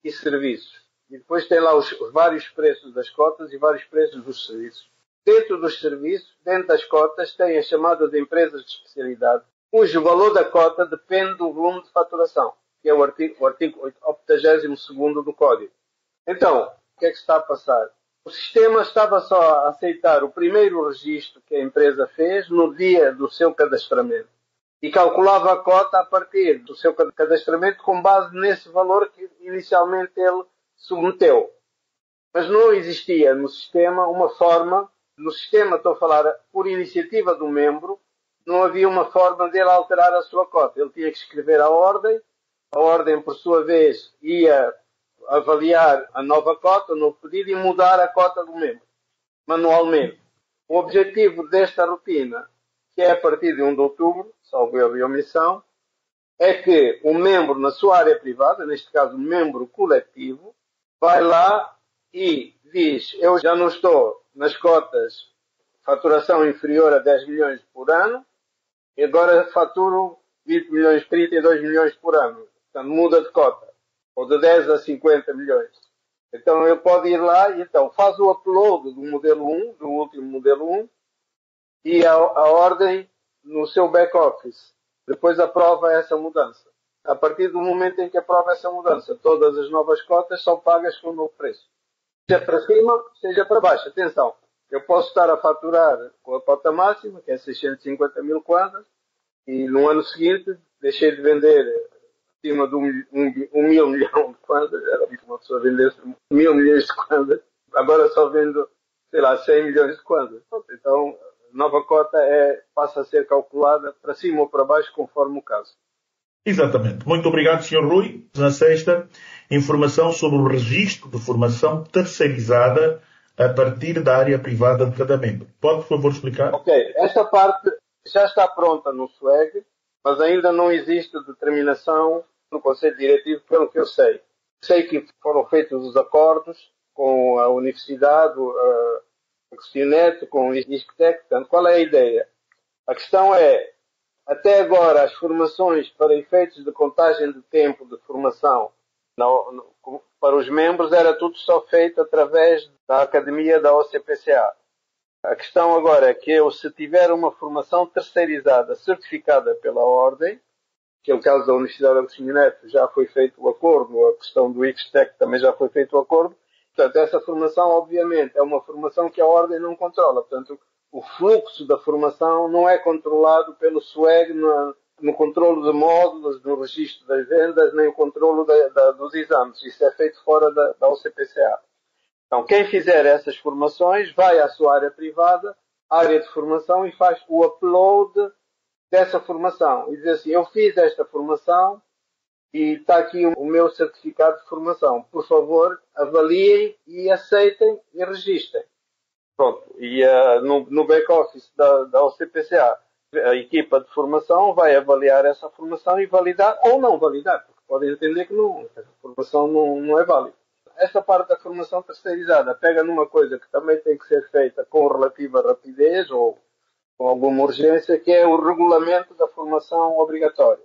e serviços. E depois tem lá os vários preços das cotas e vários preços dos serviços. Dentro dos serviços, dentro das cotas, tem as chamadas empresas de especialidade, cujo valor da cota depende do volume de faturação, que é o artigo 82º do Código. Então, o que é que está a passar? O sistema estava só a aceitar o primeiro registro que a empresa fez no dia do seu cadastramento. e calculava a cota a partir do seu cadastramento com base nesse valor que inicialmente ele submeteu. Mas não existia no sistema uma forma, no sistema estou a falar por iniciativa do membro, não havia uma forma dele alterar a sua cota. Ele tinha que escrever a ordem por sua vez ia avaliar a nova cota, o novo pedido e mudar a cota do membro, manualmente. O objetivo desta rotina, que é a partir de 1 de outubro, salvo erro e omissão, é que o membro na sua área privada, neste caso o membro coletivo, vai lá e diz, eu já não estou nas cotas faturação inferior a 10 milhões por ano, e agora faturo 20 milhões, 32 milhões por ano. Portanto, muda de cota, ou de 10 a 50 milhões. Então ele pode ir lá e então faz o upload do modelo 1, do último modelo 1, e a ordem no seu back-office. Depois aprova essa mudança. A partir do momento em que aprova essa mudança, todas as novas cotas são pagas com o novo preço. Seja para cima, seja para baixo. Atenção, eu posso estar a faturar com a cota máxima, que é 650 mil kwanzas, e no ano seguinte deixei de vender acima de 1 mil milhão de kwanzas. Era muito uma pessoa vendesse 1.000 milhões de kwanzas. Agora só vendo, 100 milhões de kwanzas. Então, a nova cota passa a ser calculada para cima ou para baixo, conforme o caso.
Exatamente. Muito obrigado, Sr. Rui. Na sexta, informação sobre o registro de formação terceirizada a partir da área privada de cada membro. Pode, por favor, explicar?
Ok. Esta parte já está pronta no SWEG, mas ainda não existe determinação no Conselho Diretivo, pelo que eu sei. Sei que foram feitos os acordos com a Universidade, a Questionete, com o ISCTEC. Portanto, qual é a ideia? A questão é, até agora, as formações para efeitos de contagem de tempo de formação para os membros era tudo só feito através da academia da OCPCA. A questão agora é que se tiver uma formação terceirizada, certificada pela Ordem, que é o caso da Universidade de Agostinho Neto, já foi feito o acordo, a questão do ICSTEC também já foi feito o acordo. Portanto, essa formação, obviamente, é uma formação que a Ordem não controla. Portanto, o fluxo da formação não é controlado pelo SWEG no controlo de módulos, no registro das vendas, nem o controlo dos exames. Isso é feito fora da OCPCA. Então, quem fizer essas formações vai à sua área privada, área de formação, e faz o upload dessa formação. E diz assim, eu fiz esta formação e está aqui o meu certificado de formação. Por favor, avaliem e aceitem e registrem. Pronto. E no back-office da OCPCA, a equipa de formação vai avaliar essa formação e validar ou não validar, porque podem entender que a formação não é válida. Esta parte da formação terceirizada pega numa coisa que também tem que ser feita com relativa rapidez ou com alguma urgência, que é o regulamento da formação obrigatória.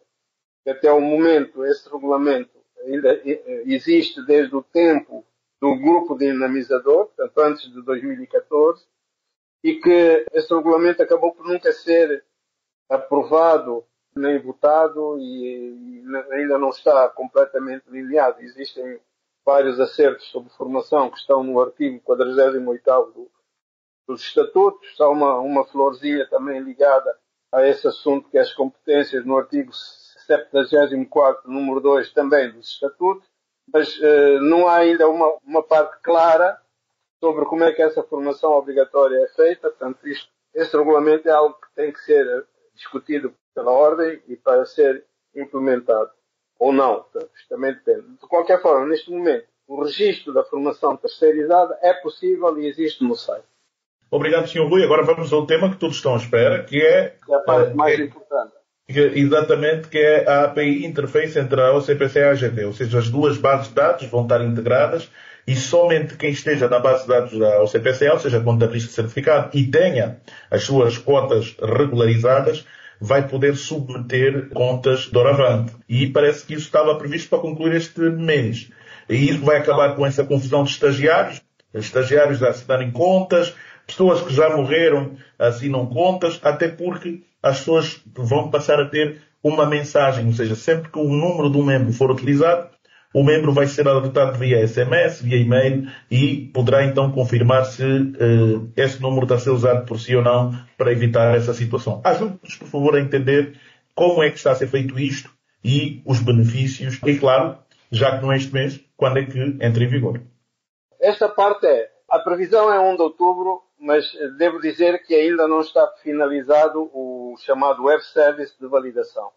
Até o momento, esse regulamento ainda existe desde o tempo do grupo dinamizador, portanto, antes de 2014, e que esse regulamento acabou por nunca ser aprovado nem votado e ainda não está completamente lineado. Existem vários acertos sobre formação que estão no artigo 48º dos estatutos. Há uma florzinha também ligada a esse assunto, que é as competências, no artigo 74º, número 2, também dos estatutos. Mas não há ainda uma parte clara sobre como é que essa formação obrigatória é feita. Portanto, esse regulamento é algo que tem que ser discutido pela Ordem e para ser implementado. Ou não, portanto, isto também depende. De qualquer forma, neste momento, o registro da formação terceirizada é possível e existe no site.
Obrigado, Sr. Rui. Agora vamos ao tema que todos estão à espera, que é
a parte mais importante.
Exatamente, que é a API Interface entre a OCPC e a AGT. Ou seja, as duas bases de dados vão estar integradas e somente quem esteja na base de dados da OCPC, ou seja, contabilista certificado, e tenha as suas cotas regularizadas, vai poder submeter contas doravante. E parece que isso estava previsto para concluir este mês. E isso vai acabar com essa confusão de estagiários a assinarem contas, pessoas que já morreram assinam contas, até porque as pessoas vão passar a ter uma mensagem, ou seja, sempre que o número de um membro for utilizado, o membro vai ser alertado via SMS, via e-mail, e poderá então confirmar se esse número está a ser usado por si ou não para evitar essa situação. Ajude-nos, por favor, a entender como é que está a ser feito isto e os benefícios. E claro, já que não é este mês, quando é que entra em vigor?
Esta parte a previsão é 1 de outubro, mas devo dizer que ainda não está finalizado o chamado Web Service de validação.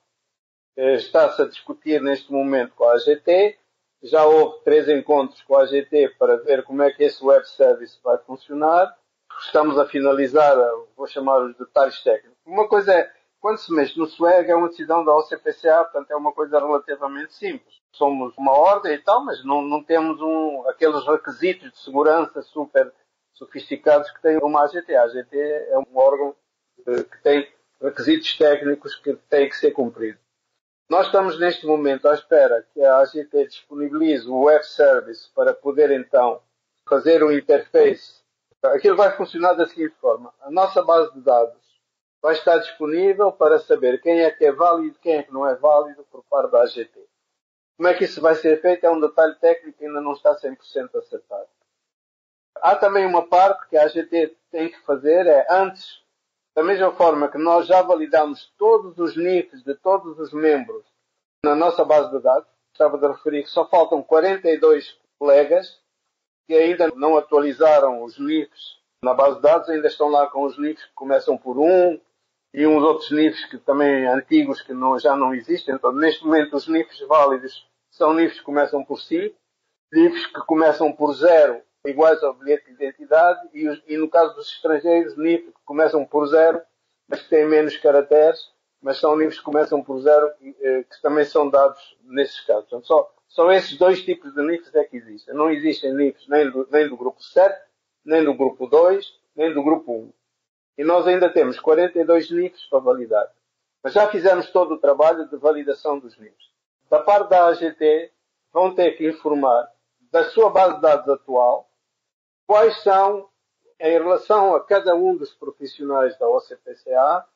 Está-se a discutir neste momento com a AGT. Já houve 3 encontros com a AGT para ver como é que esse Web Service vai funcionar. Estamos a finalizar, vou chamar os detalhes técnicos. Uma coisa é, quando se mexe no SWAG, é uma decisão da OCPCA, portanto é uma coisa relativamente simples. Somos uma ordem e tal, mas não temos aqueles requisitos de segurança super sofisticados que tem uma AGT. A AGT é um órgão que tem requisitos técnicos que têm que ser cumpridos. Nós estamos neste momento à espera que a AGT disponibilize o Web Service para poder então fazer o interface. Aquilo vai funcionar da seguinte forma. A nossa base de dados vai estar disponível para saber quem é que é válido e quem é que não é válido por parte da AGT. Como é que isso vai ser feito é um detalhe técnico que ainda não está 100% acertado. Há também uma parte que a AGT tem que fazer, antes, da mesma forma que nós já validamos todos os NIFs de todos os membros na nossa base de dados, estava de referir que só faltam 42 colegas que ainda não atualizaram os NIFs na base de dados, ainda estão lá com os NIFs que começam por 1 e uns outros NIFs que também antigos que já não existem. Então, neste momento, os NIFs válidos são NIFs que começam por 5, NIFs que começam por 0 iguais ao bilhete de identidade e no caso dos estrangeiros, NIF que começam por 0, mas que têm menos caracteres, mas são NIFs que começam por 0 que também são dados nesses casos. Portanto, só esses 2 tipos de NIFs é que existem. Não existem NIFs nem do grupo 7, nem do grupo 2, nem do grupo 1. E nós ainda temos 42 NIFs para validar. Mas já fizemos todo o trabalho de validação dos NIFs. Da parte da AGT, vão ter que informar da sua base de dados atual quais são, em relação a cada um dos profissionais da OCPCA,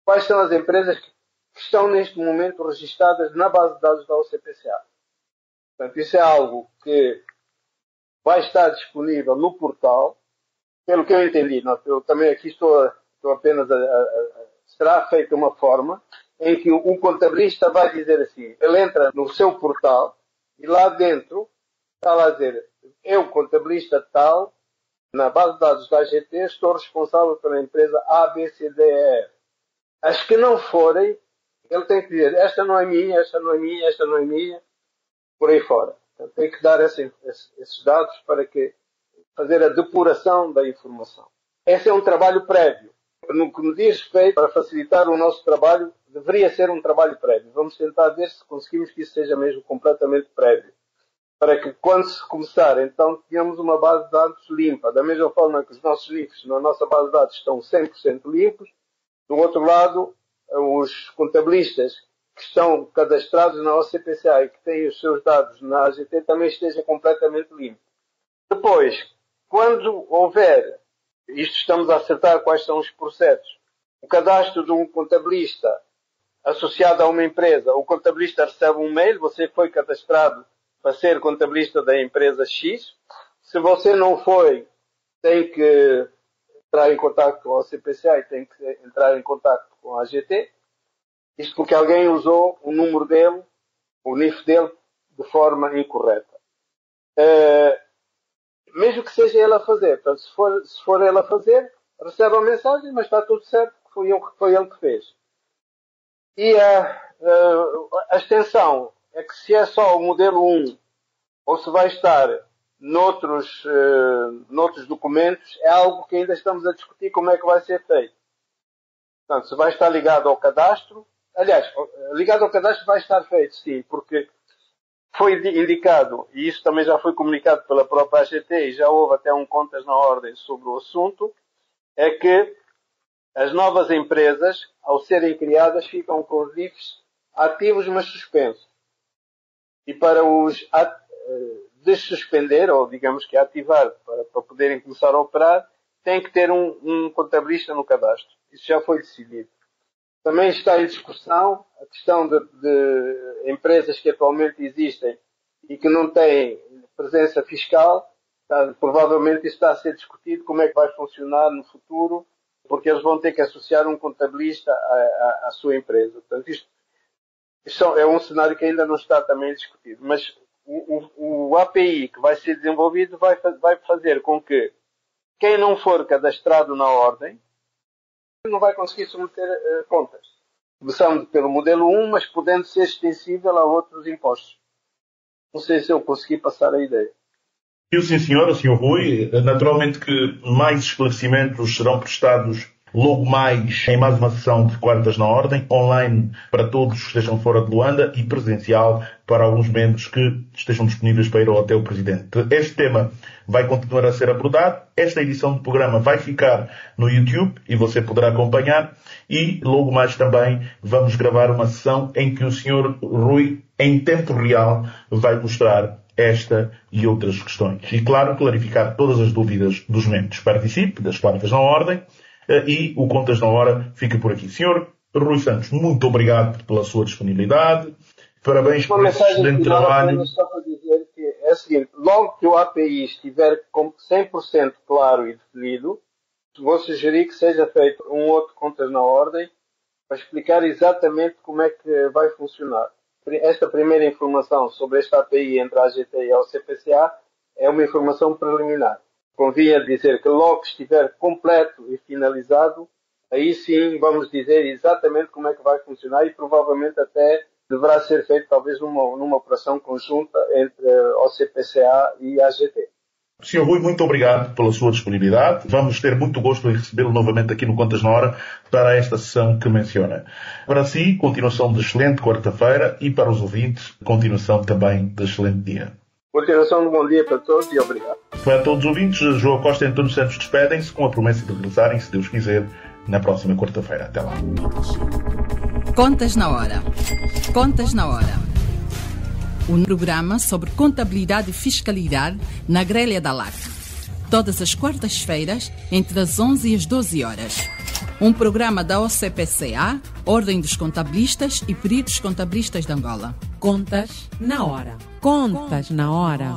quais são as empresas que estão neste momento registadas na base de dados da OCPCA. Portanto, isso é algo que vai estar disponível no portal, pelo que eu entendi. Eu também aqui estou apenas será feita uma forma em que o contabilista vai dizer assim, ele entra no seu portal e lá dentro está lá a dizer, eu, contabilista tal, na base de dados da AGT, estou responsável pela empresa A, B, C, D, E, F. As que não forem, ele tem que dizer, esta não é minha, esta não é minha, esta não é minha, por aí fora. Então, tem que dar esses dados para fazer a depuração da informação. Esse é um trabalho prévio. No que me diz respeito, para facilitar o nosso trabalho, deveria ser um trabalho prévio. Vamos tentar ver se conseguimos que isso seja mesmo completamente prévio. Para que quando se começar, então, tenhamos uma base de dados limpa. Da mesma forma que os nossos livros na nossa base de dados estão 100% limpos, do outro lado, os contabilistas que estão cadastrados na OCPCA e que têm os seus dados na AGT também estejam completamente limpos. Depois, quando houver, isto estamos a acertar quais são os processos, o cadastro de um contabilista associado a uma empresa, o contabilista recebe um mail, você foi cadastrado para ser contabilista da empresa X. Se você não foi, tem que entrar em contato com a OCPCA e tem que entrar em contato com a AGT. Isto porque alguém usou o número dele, o NIF dele, de forma incorreta. Mesmo que seja ele a fazer. Portanto, se for ele a fazer, recebe a mensagem, mas está tudo certo, que foi ele que fez. E a extensão é que se é só o modelo 1 ou se vai estar noutros documentos, é algo que ainda estamos a discutir como é que vai ser feito. Portanto, se vai estar ligado ao cadastro, aliás, ligado ao cadastro vai estar feito, sim, porque foi indicado, e isso também já foi comunicado pela própria AGT, e já houve até um contas na ordem sobre o assunto, é que as novas empresas, ao serem criadas, ficam com os NIFs ativos, mas suspensos. E para os dessuspender, ou digamos que ativar, para poderem começar a operar, tem que ter um contabilista no cadastro. Isso já foi decidido. Também está em discussão a questão de empresas que atualmente existem e que não têm presença fiscal. Provavelmente isso está a ser discutido, como é que vai funcionar no futuro, porque eles vão ter que associar um contabilista à sua empresa. Portanto, isto é um cenário que ainda não está também discutido. Mas o API que vai ser desenvolvido vai fazer com que quem não for cadastrado na ordem não vai conseguir submeter contas. Começando pelo modelo 1, mas podendo ser extensível a outros impostos. Não sei se eu consegui passar a ideia.
Sim, senhor, o senhor Rui. Naturalmente que mais esclarecimentos serão prestados logo mais em mais uma sessão de Quartas na Ordem, online para todos que estejam fora de Luanda e presencial para alguns membros que estejam disponíveis para ir ao Hotel Presidente. Este tema vai continuar a ser abordado. Esta edição do programa vai ficar no YouTube e você poderá acompanhar. E logo mais também vamos gravar uma sessão em que o senhor Rui, em tempo real, vai mostrar esta e outras questões. E, claro, clarificar todas as dúvidas dos membros. Participe das Quartas na Ordem e o Contas na Hora fica por aqui. Senhor Rui Santos, muito obrigado pela sua disponibilidade. Parabéns por esse excelente trabalho.
Só para dizer que é o seguinte, logo que o API estiver 100% claro e definido, vou sugerir que seja feito um outro Contas na Ordem para explicar exatamente como é que vai funcionar. Esta primeira informação sobre esta API entre a AGT e a OCPCA é uma informação preliminar. Convinha dizer que logo que estiver completo e finalizado, aí sim vamos dizer exatamente como é que vai funcionar e provavelmente até deverá ser feito talvez numa operação conjunta entre a OCPCA e a AGT.
Sr. Rui, muito obrigado pela sua disponibilidade. Vamos ter muito gosto em recebê-lo novamente aqui no Contas na Hora para esta sessão que menciona. Para si, continuação de excelente quarta-feira e para os ouvintes, continuação também de excelente dia.
Continuação de bom dia para todos e obrigado.
Para todos os ouvintes, João Costa e António Santos despedem-se com a promessa de regressarem, se Deus quiser, na próxima quarta-feira. Até lá.
Contas na Hora. Contas na Hora. Um programa sobre contabilidade e fiscalidade na grelha da LAC. Todas as quartas-feiras, entre as 11 e as 12 horas. Um programa da OCPCA, Ordem dos Contabilistas e Peritos Contabilistas de Angola.
Contas na Hora. Contas na Hora.